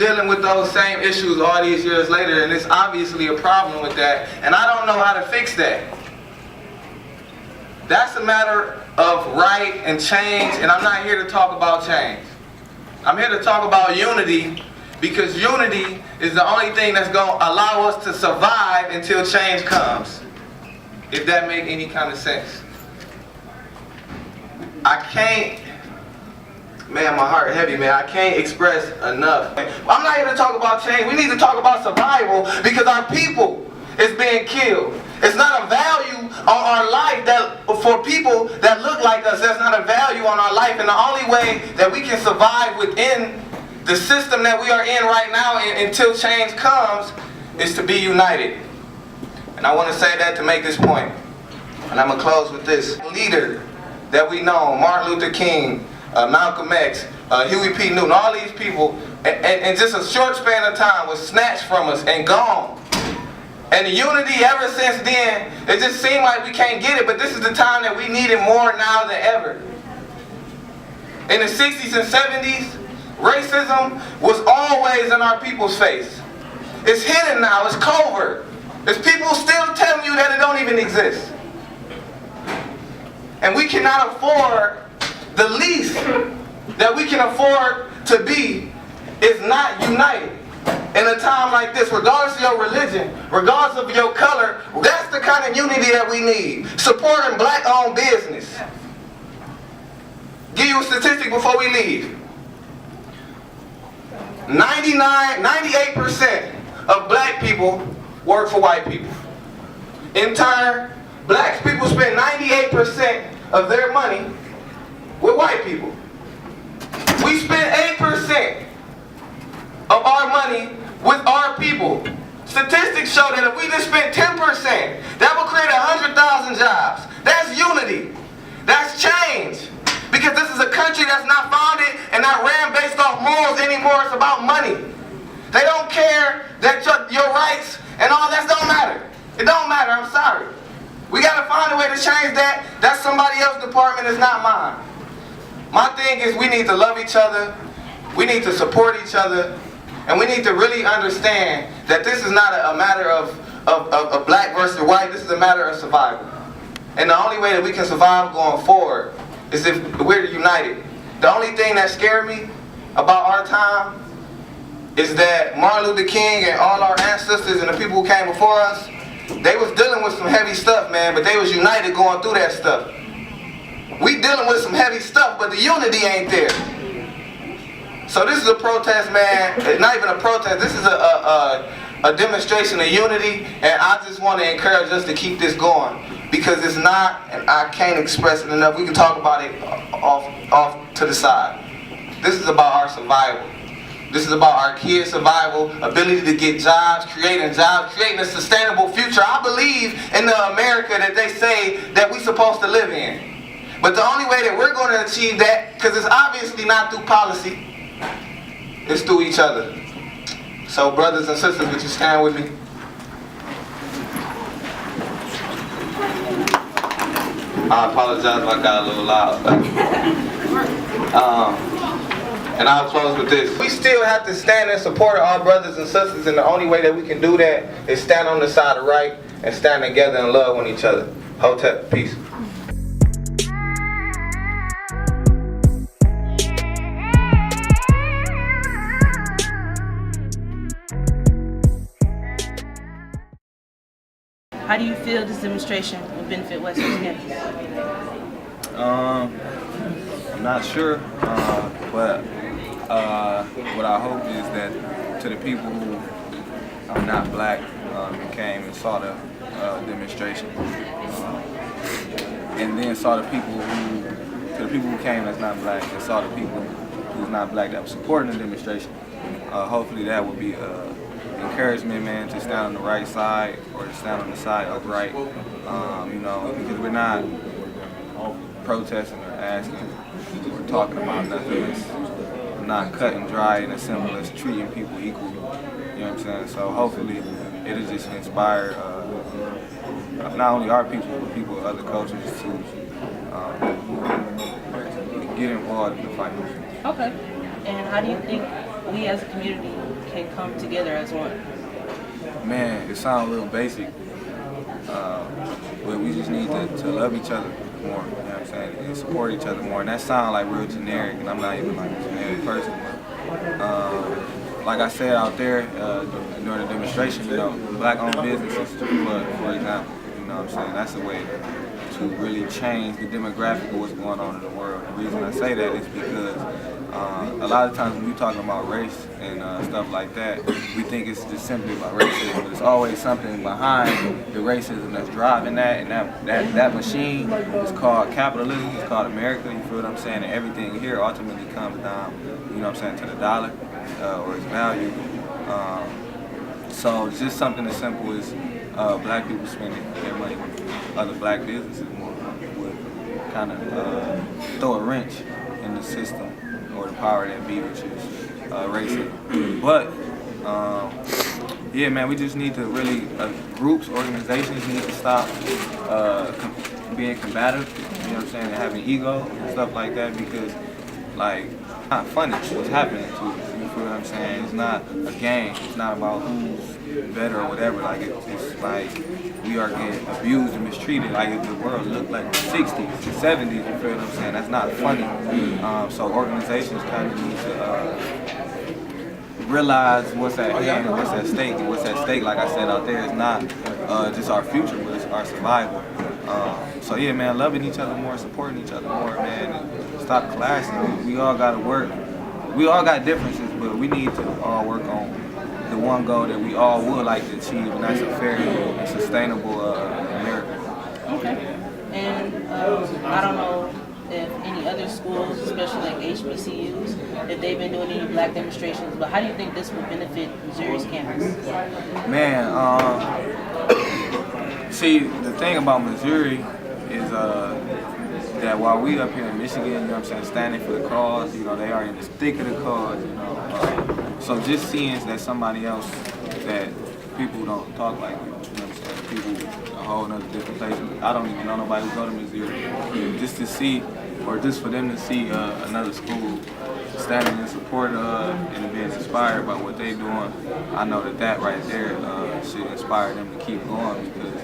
dealing with those same issues all these years later, and it's obviously a problem with that, and I don't know how to fix that. That's a matter of right and change, and I'm not here to talk about change. I'm here to talk about unity, because unity is the only thing that's going to allow us to survive until change comes. If that makes any kind of sense. I can't, man, my heart heavy, man. I can't express enough. I'm not here to talk about change. We need to talk about survival, because our people is being killed. It's not a value on our life that for people that look like us. That's not a value on our life. And the only way that we can survive within the system that we are in right now until change comes is to be united. And I want to say that to make this point. And I'm going to close with this. Leader that we know, Martin Luther King, Malcolm X, Huey P. Newton, all these people, in just a short span of time was snatched from us and gone. And the unity ever since then, it just seemed like we can't get it, but this is the time that we need it more now than ever. In the 60s and 70s, racism was always in our people's face. It's hidden now, it's covert. There's people still telling you that it don't even exist. And we cannot afford, the least that we can afford to be is not united. In a time like this, regardless of your religion, regardless of your color, that's the kind of unity that we need. Supporting black-owned business. Give you a statistic before we leave. 98% of black people work for white people. In turn, black people spend 98% of their money with white people. We spend 8% of our money with our people. Statistics show that if we just spend 10%, that will create 100,000 jobs. That's unity. That's change. Because this is a country that's not founded and not ran based off morals anymore. It's about money. They don't care that your rights and all that don't matter. It don't matter, I'm sorry. We gotta find a way to change that. That's somebody else's department, it's not mine. My thing is we need to love each other. We need to support each other. And we need to really understand that this is not a matter of black versus white. This is a matter of survival. And the only way that we can survive going forward is if we're united. The only thing that scared me about our time is that Martin Luther King and all our ancestors and the people who came before us, they was dealing with some heavy stuff, man, but they was united going through that stuff. We dealing with some heavy stuff, but the unity ain't there. So this is a protest, man. It's not even a protest. This is a demonstration of unity, and I just want to encourage us to keep this going, because it's not, and I can't express it enough. We can talk about it off to the side. This is about our survival. This is about our kids' survival, ability to get jobs, creating a sustainable future. I believe in the America that they say that we're supposed to live in. But the only way that we're going to achieve that, because it's obviously not through policy, it's through each other. So brothers and sisters, would you stand with me? I apologize if I got a little loud. And I'll close with this. We still have to stand in support of our brothers and sisters, and the only way that we can do that is stand on the side of right and stand together and love one each other. Hotep, peace. How do you feel this demonstration will benefit Western Michigan? I'm not sure, but what I hope is that to the people who are not black who came and saw the demonstration, and then saw the people who came that's not black and saw the people who's not black that were supporting the demonstration, hopefully that will be encouragement, man, to stand on the right side or to stand on the side of right, you know, because we're not protesting or asking or talking about nothing that's not cut and dry and as simple as treating people equally, you know what I'm saying? So hopefully it'll just inspire not only our people, but people of other cultures to get involved in the fight. Okay. And how do you think we as a community can come together as one? Man, it sounds a little basic, but we just need to love each other more, you know what I'm saying, and support each other more. And that sounds like real generic, and I'm not even like a generic person. Like I said out there during the demonstration, you know, black-owned businesses, for example, you know what I'm saying, that's a way to really change the demographic of what's going on in the world. The reason I say that is because a lot of times when we talk about race and stuff like that, we think it's just simply about racism, but there's always something behind the racism that's driving that, and that machine is called capitalism, it's called America, you feel what I'm saying, and everything here ultimately comes down, you know what I'm saying, to the dollar or its value. So it's just something as simple as black people spending their money with other black businesses more would kind of throw a wrench in the system or the power that be, which is racism. But yeah, man, we just need to really groups, organizations need to stop being combative. You know what I'm saying, and having ego and stuff like that, because like it's not funny what's happening to us. You feel what I'm saying? It's not a game. It's not about who's better or whatever. Like it's like we are getting abused and mistreated. Like if the world looked like the 60s, the 70s. You feel what I'm saying? That's not funny. So organizations kind of need to realize what's at hand, what's at stake, and what's at stake. Like I said out there, it's not just our future, but it's our survival. So yeah, man, loving each other more, supporting each other more, man, and stop clashing. We all gotta work. We all got differences, but we need to all work on the one goal that we all would like to achieve, and that's a fair and sustainable America. Okay. And I don't know if any other schools, especially like HBCUs, if they've been doing any black demonstrations, but how do you think this would benefit Missouri's campus? Man, see, the thing about Missouri is that while we up here in Michigan, you know what I'm saying, standing for the cause, you know, they are in the thick of the cause, you know. So just seeing that somebody else, that people don't talk like you know what I'm saying, people a whole nother different place. I don't even know nobody who go to Missouri. Just to see, or just for them to see another school standing in support of and being inspired by what they're doing, I know that right there should inspire them to keep going, because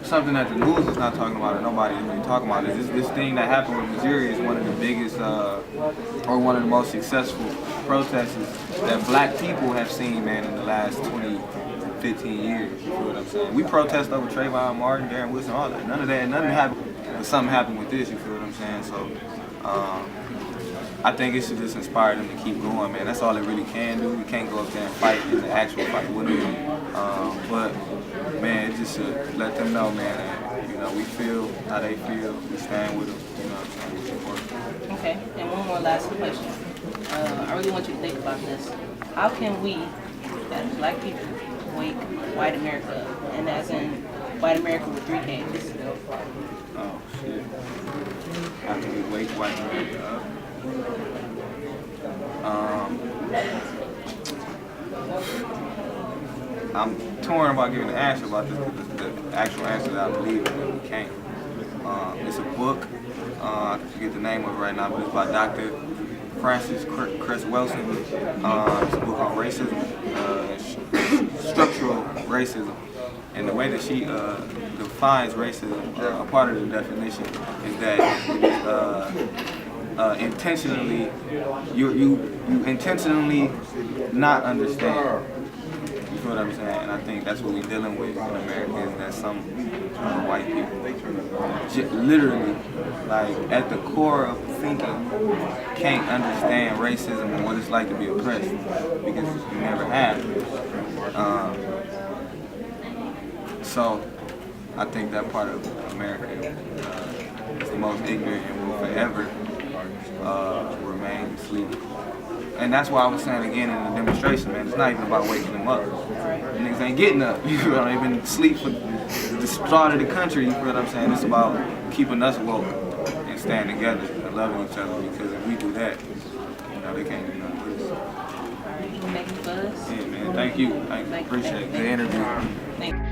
something that the news is not talking about, or nobody is really talking about, is this thing that happened with Missouri is one of the biggest or one of the most successful protests that black people have seen, man, in the last 20, 15 years. You feel what I'm saying? We protest over Trayvon Martin, Darren Wilson, all that. None of that, nothing happened. But something happened with this, you feel what I'm saying? So I think it should just inspire them to keep going, man. That's all it really can do. We can't go up there and fight in the actual fight with them. But man, it just should let them know, man, that, you know, we feel how they feel. We stand with them, you know what I'm saying? We support them. Okay, and one more last question. I really want you to think about this. How can we, as black people, wake white America up? And as in white America with 3 Ks. Oh, shit. How can we wake white America up? I'm torn about giving an answer about this, because the actual answer that I believe in, we can't. It's a book, I forget the name of it right now, but it's by Dr. Francis Chris Wilson. It's a book on racism, structural racism. And the way that she defines racism, a part of the definition is that intentionally, you intentionally not understand. You feel what I'm saying? And I think that's what we're dealing with in America, is that some white people literally, like at the core of thinking, can't understand racism and what it's like to be oppressed, because you never have. So I think that part of America is the most ignorant and will forever remain asleep. And that's why I was saying again in the demonstration, man, it's not even about waking them up. Niggas ain't getting up. You know, they've been asleep for the start of the country, you feel what I'm saying? It's about keeping us woke and staying together and loving each other, because if we do that, you know, they can't do nothing with us. All right, thank you for this. Yeah, man, thank you. Appreciate the interview. Thank you.